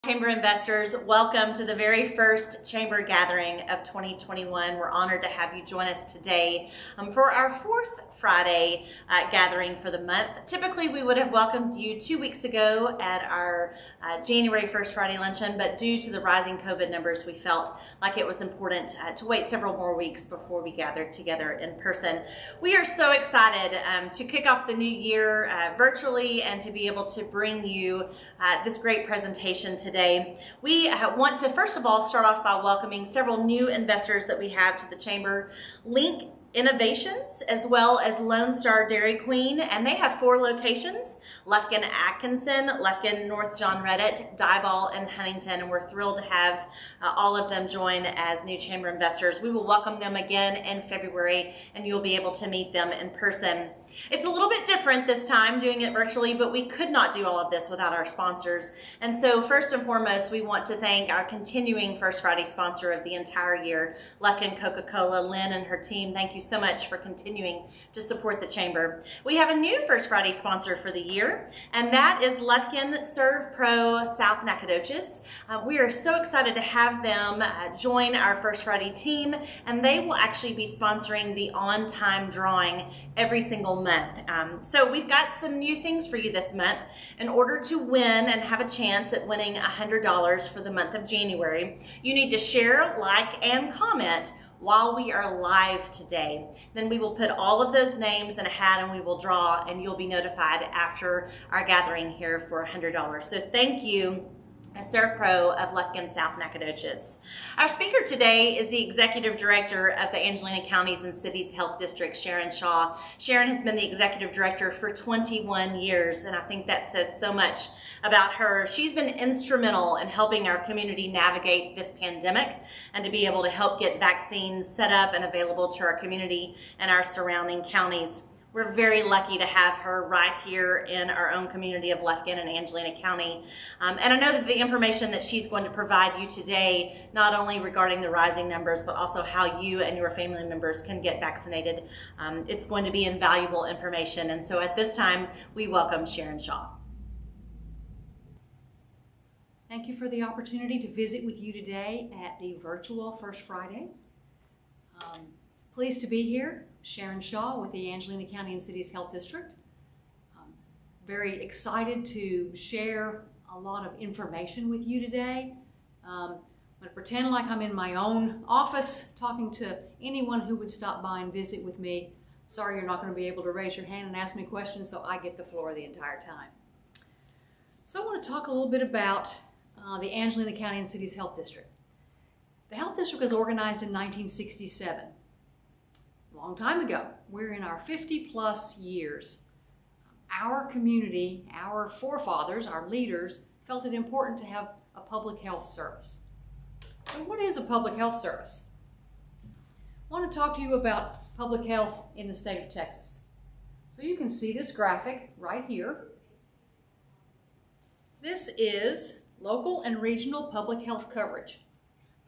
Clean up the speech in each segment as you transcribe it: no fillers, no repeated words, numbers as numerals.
Chamber investors, welcome to the very first Chamber gathering of 2021. We're honored to have you join us today for our fourth Friday gathering for the month. Typically, we would have welcomed you 2 weeks ago at our January First Friday Luncheon, but due to the rising COVID numbers, we felt like it was important to wait several more weeks before we gathered together in person. We are so excited to kick off the new year virtually and to be able to bring you this great presentation today. We want to first of all start off by welcoming several new investors that we have to the Chamber. Link Innovations, as well as Lone Star Dairy Queen, and they have 4 locations: Lufkin, Atkinson, Lufkin, North John Redditt, Diboll, and Huntington, and we're thrilled to have all of them join as new Chamber investors. We will welcome them again in February, and you'll be able to meet them in person. It's a little bit different this time doing it virtually, but we could not do all of this without our sponsors. And so first and foremost, we want to thank our continuing First Friday sponsor of the entire year, Lufkin Coca-Cola. Lynn and her team, thank you so much for continuing to support the Chamber. We have a new First Friday sponsor for the year, and that is Lufkin Serve Pro South Nacogdoches. We are so excited to have them join our First Friday team, and they will actually be sponsoring the on-time drawing every single month. So we've got some new things for you this month. In order to win and have a chance at winning $100 for the month of January, you need to share, like, and comment while we are live today. Then we will put all of those names in a hat and we will draw, and you'll be notified after our gathering here for $100. So thank you, Serve Pro of Lufkin South Nacogdoches. Our speaker today is the Executive Director of the Angelina Counties and Cities Health District, Sharon Shaw. Sharon has been the Executive Director for 21 years, and I think that says so much about her. She's been instrumental in helping our community navigate this pandemic and to be able to help get vaccines set up and available to our community and our surrounding counties. We're very lucky to have her right here in our own community of Lufkin and Angelina County. And I know that the information that she's going to provide you today, not only regarding the rising numbers, but also how you and your family members can get vaccinated, it's going to be invaluable information. And so at this time, we welcome Sharon Shaw. Thank you for the opportunity to visit with you today at the virtual First Friday. Pleased to be here. Sharon Shaw with the Angelina County and Cities Health District. Very excited to share a lot of information with you today. I'm going to pretend like I'm in my own office talking to anyone who would stop by and visit with me. Sorry you're not going to be able to raise your hand and ask me questions, so I get the floor the entire time. So I want to talk a little bit about the Angelina County and Cities Health District. The Health District was organized in 1967. A long time ago. We're in our 50+ years. Our community, our forefathers, our leaders, felt it important to have a public health service. So what is a public health service? I want to talk to you about public health in the state of Texas. So you can see this graphic right here. This is local and regional public health coverage.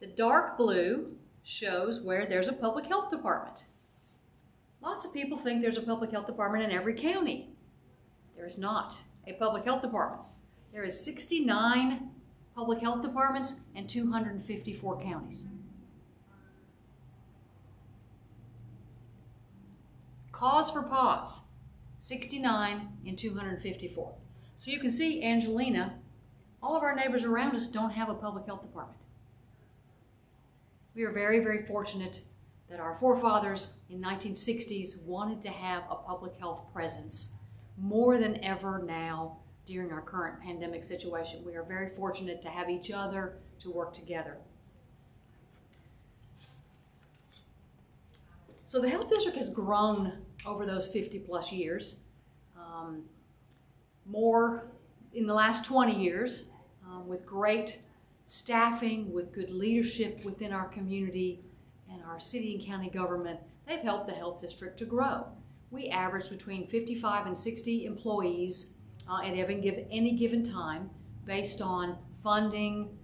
The dark blue shows where there's a public health department. Lots of people think there's a public health department in every county. There is not a public health department. There is 69 public health departments and 254 counties. Cause for pause, 69 in 254. So you can see Angelina, all of our neighbors around us don't have a public health department. We are very, very fortunate that our forefathers in 1960s wanted to have a public health presence more than ever now during our current pandemic situation. We are very fortunate to have each other to work together. So the Health District has grown over those 50+ years. More in the last 20 years with great staffing, with good leadership within our community, and our city and county government. They've helped the Health District to grow. We average between 55 and 60 employees at any given time based on funding,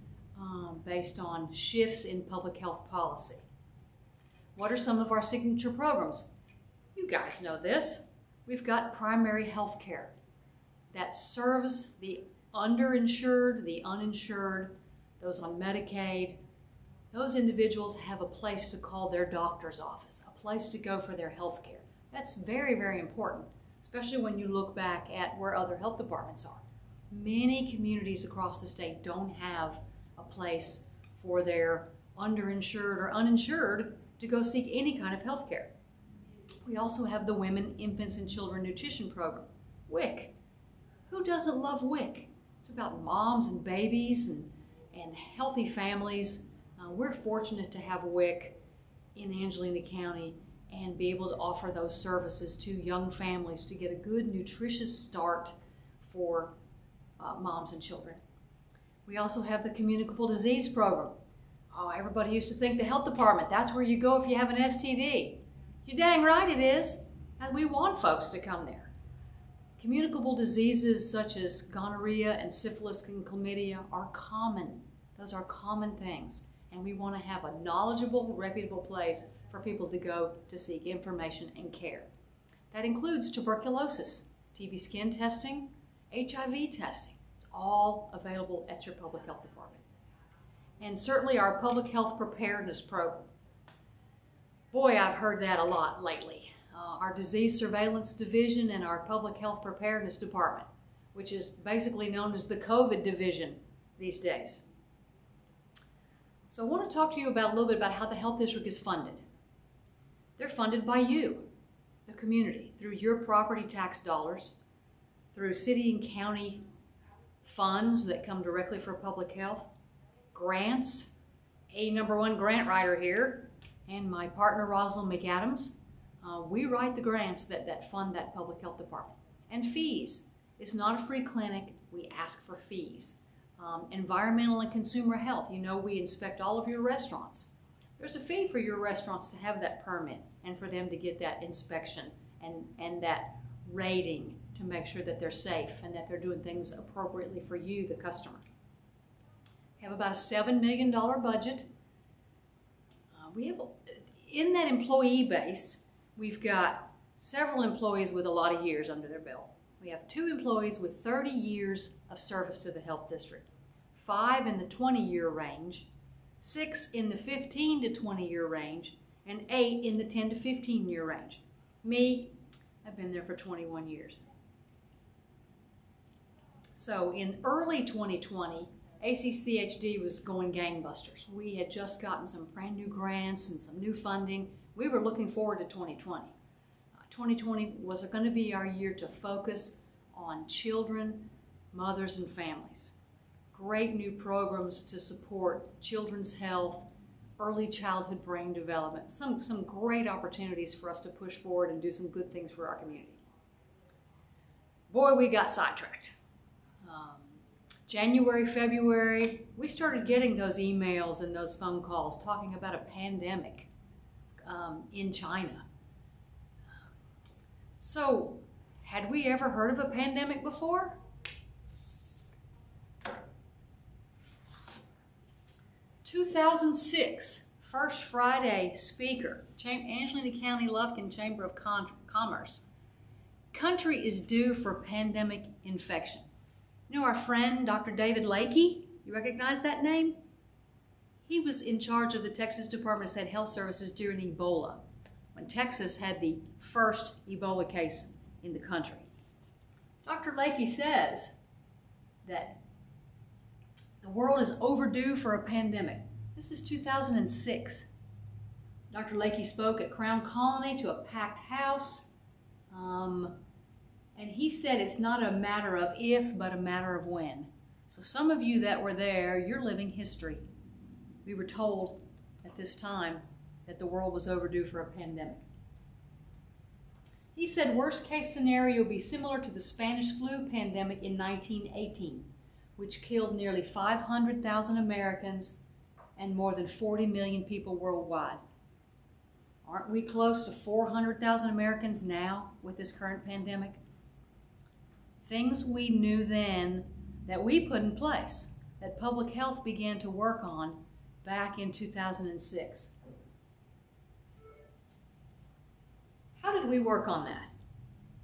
based on shifts in public health policy. What are some of our signature programs? You guys know this. We've got primary health care that serves the underinsured, the uninsured, those on Medicaid, those individuals have a place to call their doctor's office, a place to go for their health care. That's very, very important, especially when you look back at where other health departments are. Many communities across the state don't have a place for their underinsured or uninsured to go seek any kind of health care. We also have the Women, Infants, and Children Nutrition Program, WIC. Who doesn't love WIC? It's about moms and babies and healthy families. We're fortunate to have WIC in Angelina County and be able to offer those services to young families to get a good, nutritious start for moms and children. We also have the Communicable Disease Program. Oh, everybody used to think the health department, that's where you go if you have an STD. You're dang right it is, and we want folks to come there. Communicable diseases such as gonorrhea and syphilis and chlamydia are common. Those are common things, and we want to have a knowledgeable, reputable place for people to go to seek information and care. That includes tuberculosis, TB skin testing, HIV testing. It's all available at your public health department. And certainly our public health preparedness program. Boy, I've heard that a lot lately. Our disease surveillance division and our public health preparedness department, which is basically known as the COVID division these days. So I want to talk to you about a little bit about how the health district is funded. They're funded by you, the community, through your property tax dollars, through city and county funds that come directly for public health, grants, a #1 grant writer here, and my partner Rosalind McAdams. We write the grants that fund that public health department. And fees. It's not a free clinic. We ask for fees. Environmental and consumer health. You know, we inspect all of your restaurants. There's a fee for your restaurants to have that permit and for them to get that inspection and that rating to make sure that they're safe and that they're doing things appropriately for you, the customer. We have about a $7 million budget. In that employee base, we've got several employees with a lot of years under their belt. We have 2 employees with 30 years of service to the health district, 5 in the 20-year range, 6 in the 15 to 20-year range, and 8 in the 10 to 15-year range. Me, I've been there for 21 years. So in early 2020, ACCHD was going gangbusters. We had just gotten some brand new grants and some new funding. We were looking forward to 2020. 2020 was going to be our year to focus on children, mothers, and families. Great new programs to support children's health, early childhood brain development, some great opportunities for us to push forward and do some good things for our community. Boy, we got sidetracked. January, February, we started getting those emails and those phone calls talking about a pandemic in China. So, had we ever heard of a pandemic before? 2006, First Friday speaker, Angelina County Lufkin Chamber of Commerce. Country is due for pandemic infection. You know our friend, Dr. David Lakey? You recognize that name? He was in charge of the Texas Department of State Health Services during Ebola, when Texas had the first Ebola case in the country. Dr. Lakey says that the world is overdue for a pandemic. This is 2006. Dr. Lakey spoke at Crown Colony to a packed house. And he said it's not a matter of if, but a matter of when. So some of you that were there, you're living history. We were told at this time that the world was overdue for a pandemic. He said worst case scenario would be similar to the Spanish flu pandemic in 1918, which killed nearly 500,000 Americans and more than 40 million people worldwide. Aren't we close to 400,000 Americans now with this current pandemic? Things we knew then that we put in place, that public health began to work on back in 2006. How did we work on that?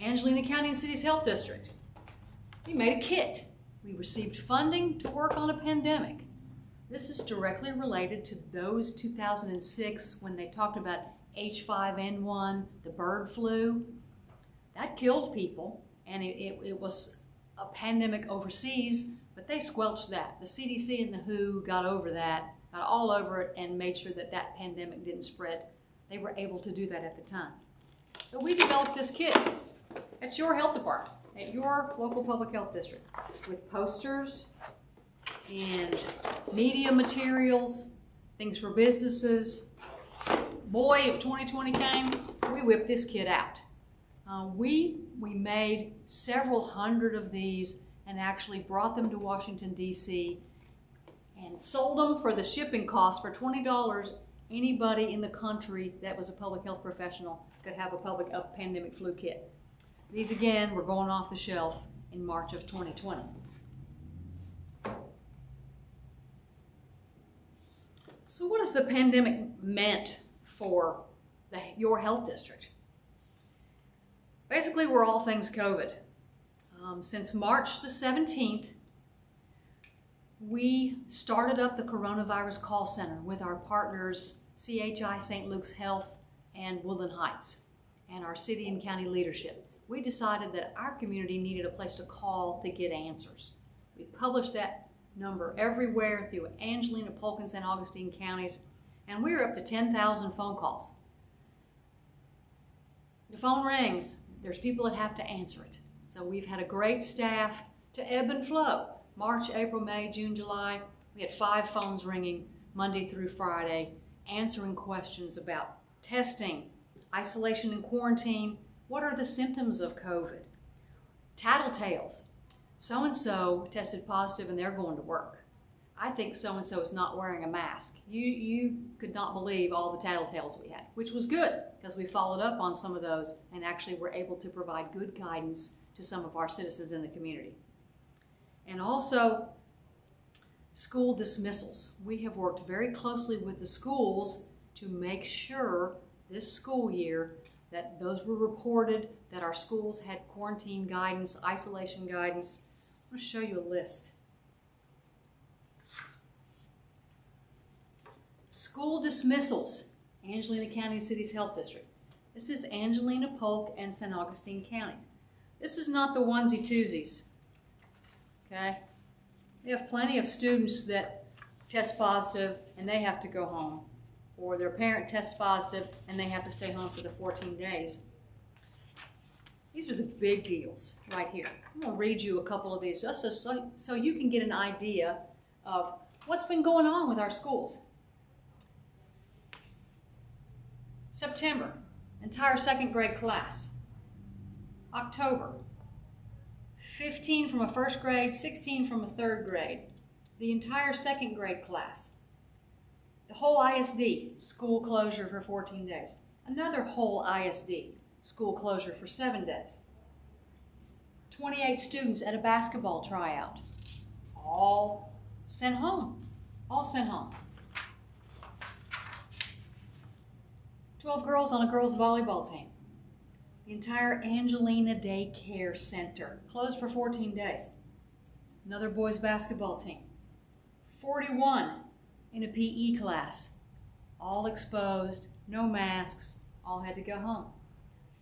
Angelina County and City's Health District. We made a kit. We received funding to work on a pandemic. This is directly related to those 2006 when they talked about H5N1, the bird flu. That killed people, and it was a pandemic overseas, but they squelched that. The CDC and the WHO got over that, got all over it, and made sure that that pandemic didn't spread. They were able to do that at the time. So we developed this kit. It's your health department at your local public health district with posters and media materials, things for businesses. Boy, if 2020 came, we whipped this kit out. We made several hundred of these and actually brought them to Washington, D.C. and sold them for the shipping cost for $20. Anybody in the country that was a public health professional could have a pandemic flu kit. These again were going off the shelf in March of 2020. So what has the pandemic meant for your health district? Basically, we're all things COVID. Since March the 17th, we started up the coronavirus call center with our partners CHI, St. Luke's Health, and Woodland Heights, and our city and county leadership. We decided that our community needed a place to call to get answers. We published that number everywhere through Angelina, Polk, and St. Augustine counties, and we were up to 10,000 phone calls. The phone rings, there's people that have to answer it. So we've had a great staff to ebb and flow. March, April, May, June, July, we had 5 phones ringing Monday through Friday, answering questions about testing, isolation and quarantine, what are the symptoms of COVID, tattletales. So-and-so tested positive and they're going to work. I think so-and-so is not wearing a mask. You could not believe all the tattletales we had, which was good because we followed up on some of those and actually were able to provide good guidance to some of our citizens in the community. And also, school dismissals. We have worked very closely with the schools to make sure this school year that those were reported, that our schools had quarantine guidance, isolation guidance. I'm going to show you a list. School dismissals, Angelina County City's Health District. This is Angelina, Polk, and St. Augustine counties. This is not the onesie-twosies, okay? We have plenty of students that test positive and they have to go home, or their parent tests positive and they have to stay home for the 14 days. These are the big deals right here. I'm going to read you a couple of these just so you can get an idea of what's been going on with our schools. September, entire 2nd grade class. October, 15 from a 1st grade, 16 from a 3rd grade. The entire 2nd grade class. The whole ISD, school closure for 14 days. Another whole ISD, school closure for 7 days. 28 students at a basketball tryout. All sent home. All sent home. 12 girls on a girls' volleyball team. The entire Angelina Daycare Center closed for 14 days. Another boys' basketball team. 41 in a PE class. All exposed, no masks, all had to go home.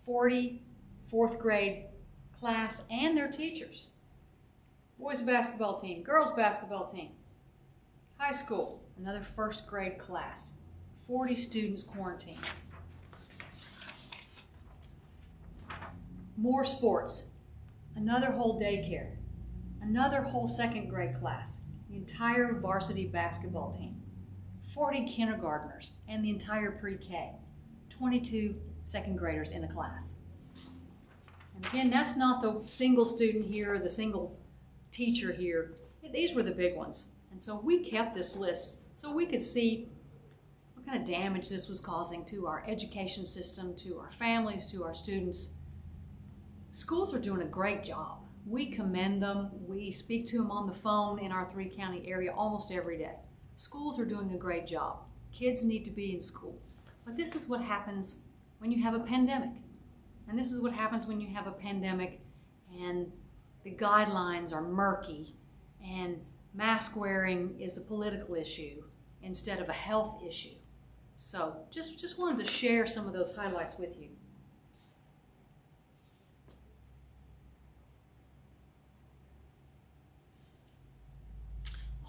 40 4th grade class and their teachers. Boys' basketball team, girls' basketball team. High school, another 1st grade class. 40 students quarantined. More sports, another whole daycare, another whole 2nd grade class, the entire varsity basketball team, 40 kindergartners, and the entire pre-K, 22 2nd graders in the class. And again, that's not the single student here, the single teacher here. These were the big ones. And so we kept this list so we could see what kind of damage this was causing to our education system, to our families, to our students. Schools are doing a great job. We commend them. We speak to them on the phone in our 3-county area almost every day. Schools are doing a great job. Kids need to be in school. But this is what happens when you have a pandemic. And this is what happens when you have a pandemic and the guidelines are murky and mask wearing is a political issue instead of a health issue. So just wanted to share some of those highlights with you.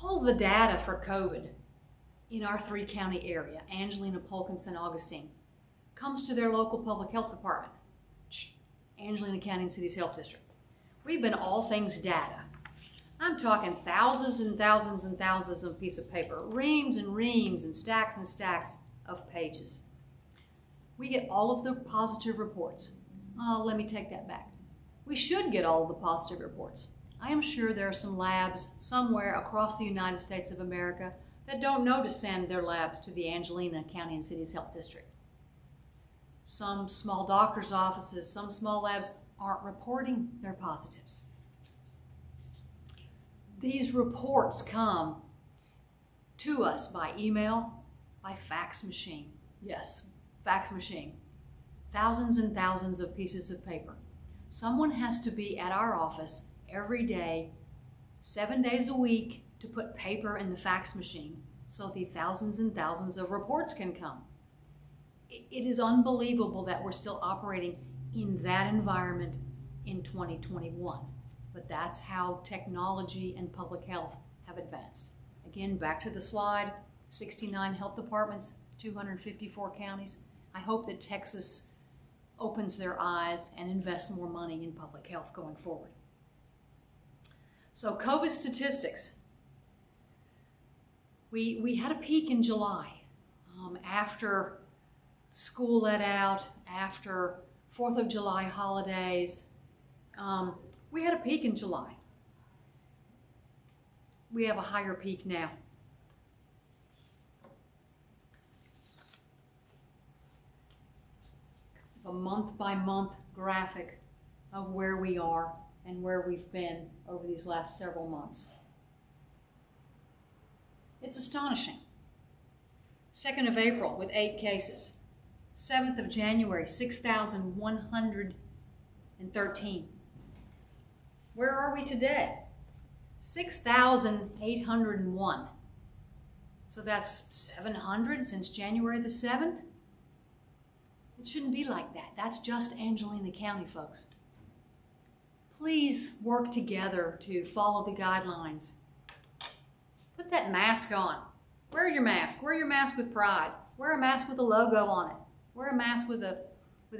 All the data for COVID in our 3-county area, Angelina, Polk, and St. Augustine, comes to their local public health department, Angelina County and Cities Health District. We've been all things data. I'm talking thousands and thousands and thousands of pieces of paper, reams and stacks of pages. We get all of the positive reports. Oh, let me take that back. We should get all of the positive reports. I am sure there are some labs somewhere across the United States of America that don't know to send their labs to the Angelina County and Cities Health District. Some small doctor's offices, some small labs aren't reporting their positives. These reports come to us by email, by fax machine. Yes, fax machine. Thousands and thousands of pieces of paper. Someone has to be at our office every day, 7 days a week, to put paper in the fax machine so the thousands and thousands of reports can come. It is unbelievable that we're still operating in that environment in 2021. But that's how technology and public health have advanced. Again, back to the slide, 69 health departments, 254 counties. I hope that Texas opens their eyes and invests more money in public health going forward. So COVID statistics. We had a peak in July after school let out, after 4th of July holidays. We had a peak in July. We have a higher peak now. A month-by-month graphic of where we are and where we've been over these last several months. It's astonishing. 2nd of April with 8 cases. 7th of January, 6,113. Where are we today? 6,801. So that's 700 since January the 7th. It shouldn't be like that. That's just Angelina County, folks. Please work together to follow the guidelines. Put that mask on. Wear your mask. Wear your mask with pride. Wear a mask with a logo on it. Wear a mask with a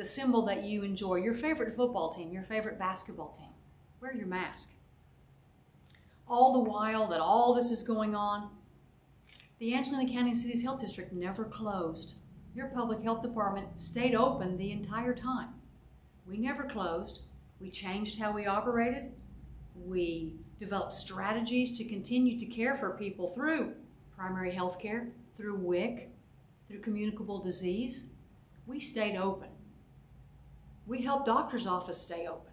symbol that you enjoy. Your favorite football team, your favorite basketball team. Wear your mask. All the while that all this is going on, the Angelina County and Cities Health District never closed. Your public health department stayed open the entire time. We never closed. We changed how we operated. We developed strategies to continue to care for people through primary health care, through WIC, through communicable disease. We stayed open. We helped doctor's office stay open.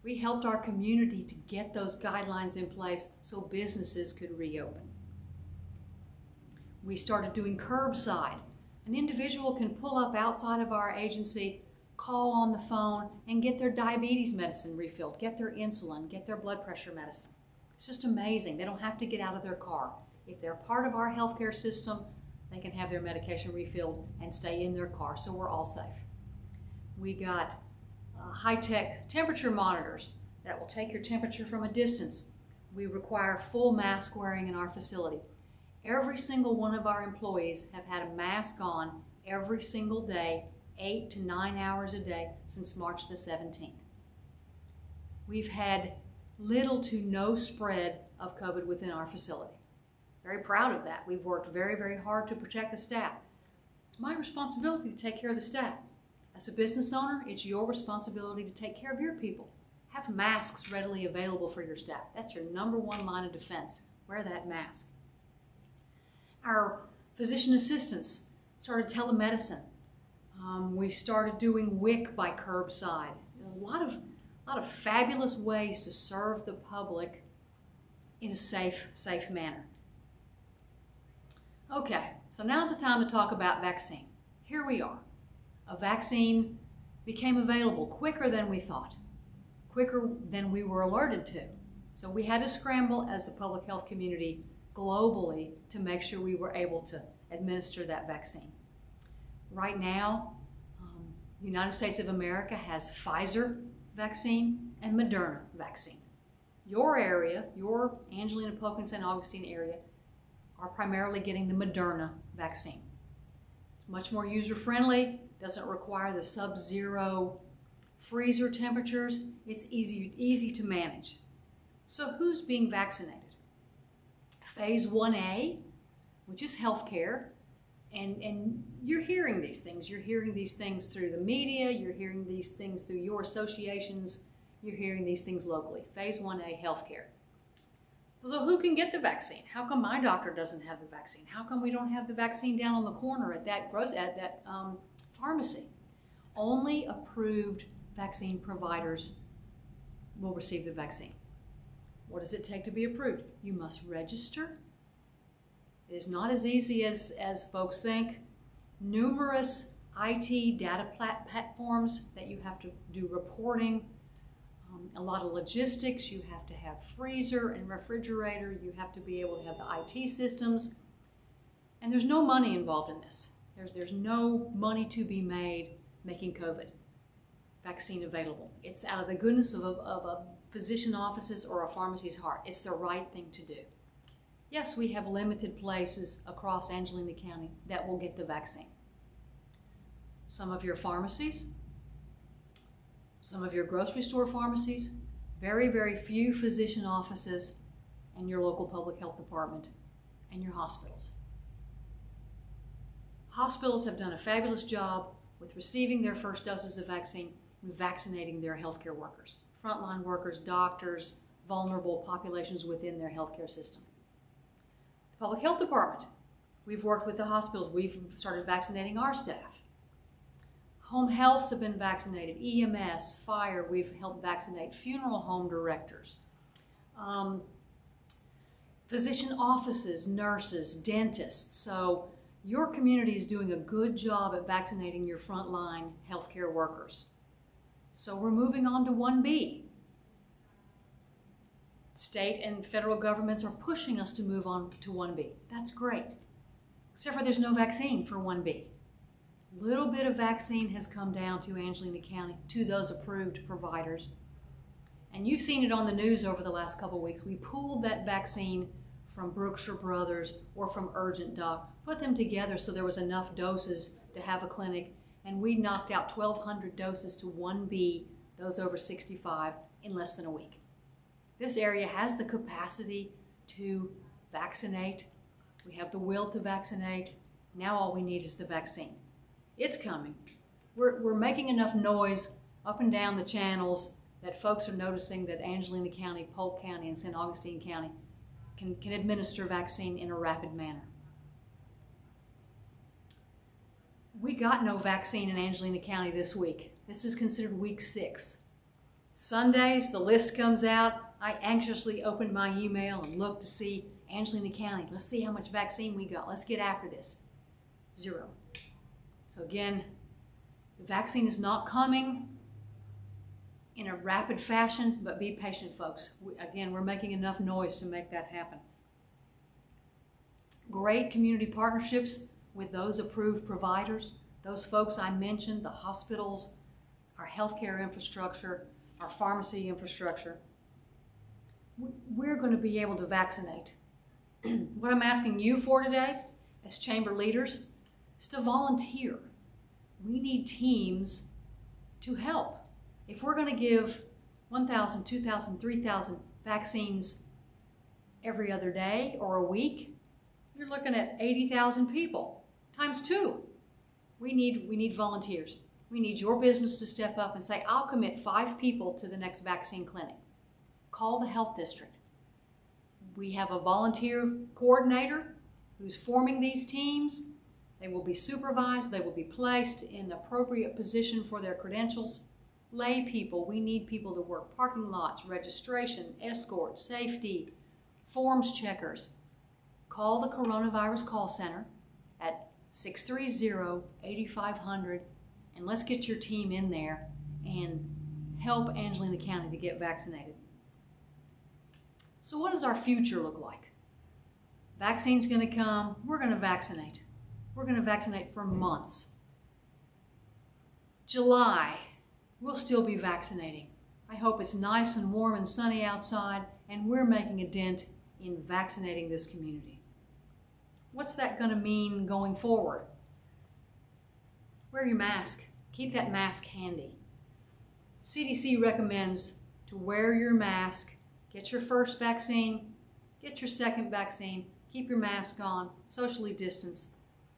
We helped our community to get those guidelines in place so businesses could reopen. We started doing curbside. An individual can pull up outside of our agency, call on the phone, and get their diabetes medicine refilled, get their insulin, get their blood pressure medicine. It's just amazing. They don't have to get out of their car. If they're part of our healthcare system, they can have their medication refilled and stay in their car, so we're all safe. We got high-tech temperature monitors that will take your temperature from a distance. We require full mask wearing in our facility. Every single one of our employees have had a mask on every single day, 8 to 9 hours a day since March the 17th. We've had little to no spread of COVID within our facility. Very proud of that. We've worked very, very hard to protect the staff. It's my responsibility to take care of the staff. As a business owner, it's your responsibility to take care of your people. Have masks readily available for your staff. That's your number one line of defense. Wear that mask. Our physician assistants started telemedicine. We started doing WIC by curbside. A lot of fabulous ways to serve the public in a safe manner. Okay, so now's the time to talk about vaccine. Here we are. A vaccine became available quicker than we thought, quicker than we were alerted to. So we had to scramble as a public health community globally to make sure we were able to administer that vaccine. Right now, the United States of America has Pfizer vaccine and Moderna vaccine. Your area, your Angelina, Polk, and St. Augustine area, are primarily getting the Moderna vaccine. It's much more user-friendly, doesn't require the sub-zero freezer temperatures. It's easy to manage. So who's being vaccinated? Phase 1A, which is healthcare, and you're hearing these things. You're hearing these things through the media, you're hearing these things through your associations, you're hearing these things locally. Phase 1A, healthcare. So who can get the vaccine? How come my doctor doesn't have the vaccine? How come we don't have the vaccine down on the corner at that pharmacy? Only approved vaccine providers will receive the vaccine. What does it take to be approved? You must register. It is not as easy as folks think. Numerous IT data platforms that you have to do reporting, a lot of logistics. You have to have freezer and refrigerator. You have to be able to have the IT systems. And there's no money involved in this. There's no money to be made making COVID vaccine available. It's out of the goodness of a physician office's or a pharmacy's heart. It's the right thing to do. Yes, we have limited places across Angelina County that will get the vaccine. Some of your pharmacies, some of your grocery store pharmacies, very, very few physician offices, and your local public health department, and your hospitals. Hospitals have done a fabulous job with receiving their first doses of vaccine and vaccinating their healthcare workers, frontline workers, doctors, vulnerable populations within their healthcare system. The public health department, we've worked with the hospitals. We've started vaccinating our staff. Home healths have been vaccinated, EMS, fire, we've helped vaccinate funeral home directors, physician offices, nurses, dentists. So your community is doing a good job at vaccinating your frontline healthcare workers. So we're moving on to 1B. State and federal governments are pushing us to move on to 1B. That's great, except for there's no vaccine for 1B. Little bit of vaccine has come down to Angelina County, to those approved providers. And you've seen it on the news over the last couple of weeks. We pooled that vaccine from Brookshire Brothers or from Urgent Doc, put them together so there was enough doses to have a clinic, and we knocked out 1,200 doses to 1B, those over 65, in less than a week. This area has the capacity to vaccinate. We have the will to vaccinate. Now all we need is the vaccine. It's coming. We're making enough noise up and down the channels that folks are noticing that Angelina County, Polk County, and St. Augustine County can administer vaccine in a rapid manner. We got no vaccine in Angelina County this week. This is considered week 6. Sundays, the list comes out. I anxiously open my email and look to see Angelina County. Let's see how much vaccine we got. Let's get after this. 0. So again, the vaccine is not coming in a rapid fashion, but be patient, folks. We're making enough noise to make that happen. Great community partnerships with those approved providers, those folks I mentioned, the hospitals, our healthcare infrastructure, our pharmacy infrastructure. We're going to be able to vaccinate. What I'm asking you for today, as chamber leaders, is to volunteer. We need teams to help. If we're going to give 1,000, 2,000, 3,000 vaccines every other day or a week, you're looking at 80,000 people times 2. We need volunteers. We need your business to step up and say, I'll commit 5 people to the next vaccine clinic. Call the health district. We have a volunteer coordinator who's forming these teams. They will be supervised. They will be placed in appropriate position for their credentials. Lay people, we need people to work parking lots, registration, escort, safety, forms checkers. Call the Coronavirus Call Center at 630-8500 and let's get your team in there and help Angelina County to get vaccinated. So what does our future look like? Vaccine's going to come. We're going to vaccinate. We're going to vaccinate for months. July, we'll still be vaccinating. I hope it's nice and warm and sunny outside, and we're making a dent in vaccinating this community. What's that going to mean going forward? Wear your mask. Keep that mask handy. CDC recommends to wear your mask, get your first vaccine, get your second vaccine, keep your mask on, socially distance.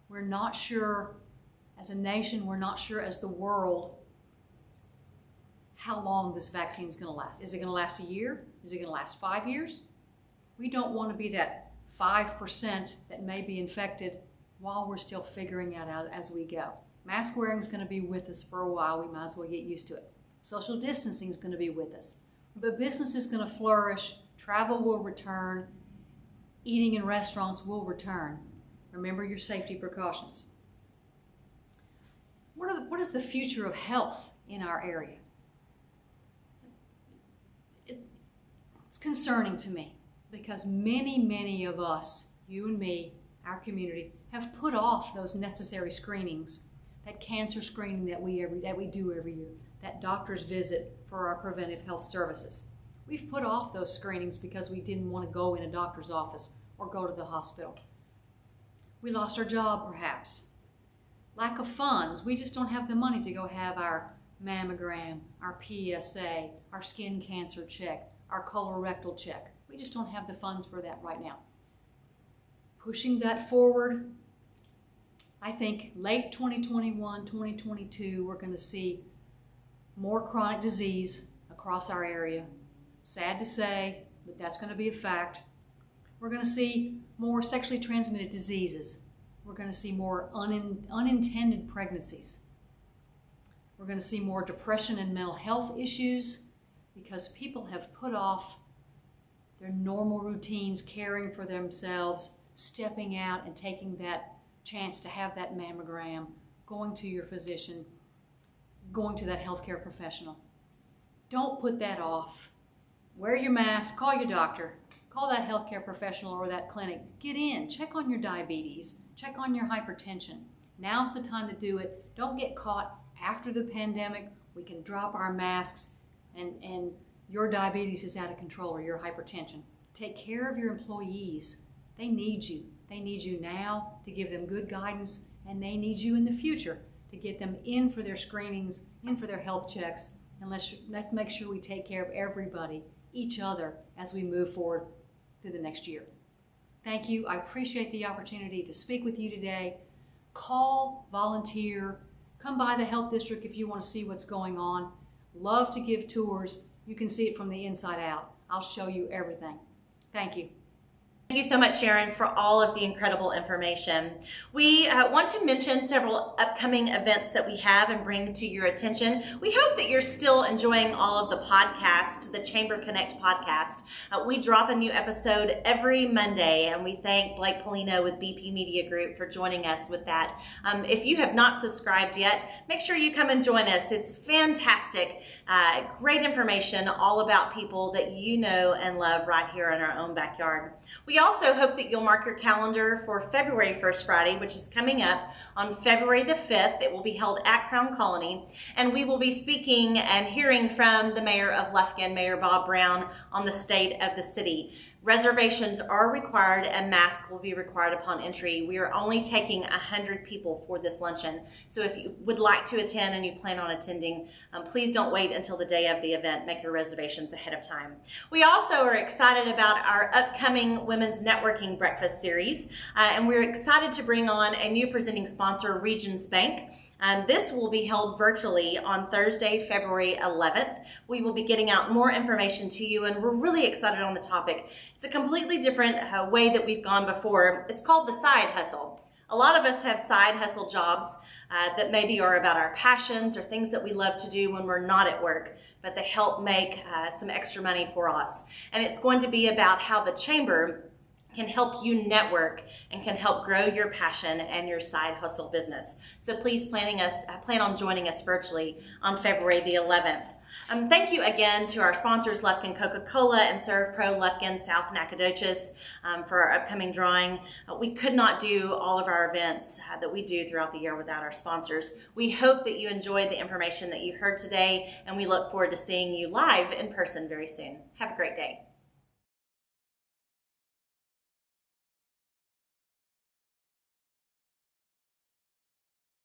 We're not sure as a nation, we're not sure as the world how long this vaccine is going to last. Is it going to last a year? Is it going to last 5 years? We don't want to be that 5% that may be infected while we're still figuring it out as we go. Mask wearing is going to be with us for a while. We might as well get used to it. Social distancing is going to be with us. But business is going to flourish. Travel will return. Eating in restaurants will return. Remember your safety precautions. What is the future of health in our area? It's concerning to me because many of us, you and me, our community, have put off those necessary screenings, that cancer screening that we do every year, that doctor's visit for our preventive health services. We've put off those screenings because we didn't want to go in a doctor's office or go to the hospital. We lost our job, perhaps. Lack of funds. We just don't have the money to go have our mammogram, our PSA, our skin cancer check, our colorectal check. We just don't have the funds for that right now. Pushing that forward, I think late 2021, 2022, we're going to see more chronic disease across our area. Sad to say, but that's going to be a fact. We're going to see more sexually transmitted diseases. We're going to see more unintended pregnancies. We're going to see more depression and mental health issues because people have put off their normal routines, caring for themselves, stepping out and taking that chance to have that mammogram, going to your physician, going to that healthcare professional. Don't put that off. Wear your mask, call your doctor, call that healthcare professional or that clinic. Get in, check on your diabetes, check on your hypertension. Now's the time to do it. Don't get caught after the pandemic. We can drop our masks and your diabetes is out of control or your hypertension. Take care of your employees. They need you. They need you now to give them good guidance, and they need you in the future to get them in for their screenings, in for their health checks. And let's make sure we take care of everybody, each other, as we move forward through the next year. Thank you. I appreciate the opportunity to speak with you today. Call, volunteer, come by the health district if you want to see what's going on. Love to give tours. You can see it from the inside out. I'll show you everything. Thank you. Thank you so much, Sharon, for all of the incredible information. We want to mention several upcoming events that we have and bring to your attention. We hope that you're still enjoying all of the podcasts, the Chamber Connect podcast. We drop a new episode every Monday, and we thank Blake Polino with BP Media Group for joining us with that. If you have not subscribed yet, make sure you come and join us. It's fantastic. Great information all about people that you know and love right here in our own backyard. We also hope that you'll mark your calendar for February First Friday, which is coming up on February the 5th. It will be held at Crown Colony, and we will be speaking and hearing from the mayor of Lufkin, Mayor Bob Brown, on the state of the city. Reservations are required and masks will be required upon entry. We are only taking 100 people for this luncheon. So if you would like to attend and you plan on attending, please don't wait until the day of the event. Make your reservations ahead of time. We also are excited about our upcoming Women's Networking Breakfast Series, and we're excited to bring on a new presenting sponsor, Regions Bank. This will be held virtually on Thursday, February 11th. We will be getting out more information to you, and we're really excited on the topic. It's a completely different way that we've gone before. It's called the side hustle. A lot of us have side hustle jobs that maybe are about our passions or things that we love to do when we're not at work, but they help make some extra money for us. And it's going to be about how the Chamber can help you network and can help grow your passion and your side hustle business. So please plan on joining us virtually on February the 11th. Thank you again to our sponsors, Lufkin Coca-Cola and ServPro Lufkin South Nacogdoches, for our upcoming drawing. We could not do all of our events that we do throughout the year without our sponsors. We hope that you enjoyed the information that you heard today, and we look forward to seeing you live in person very soon. Have a great day.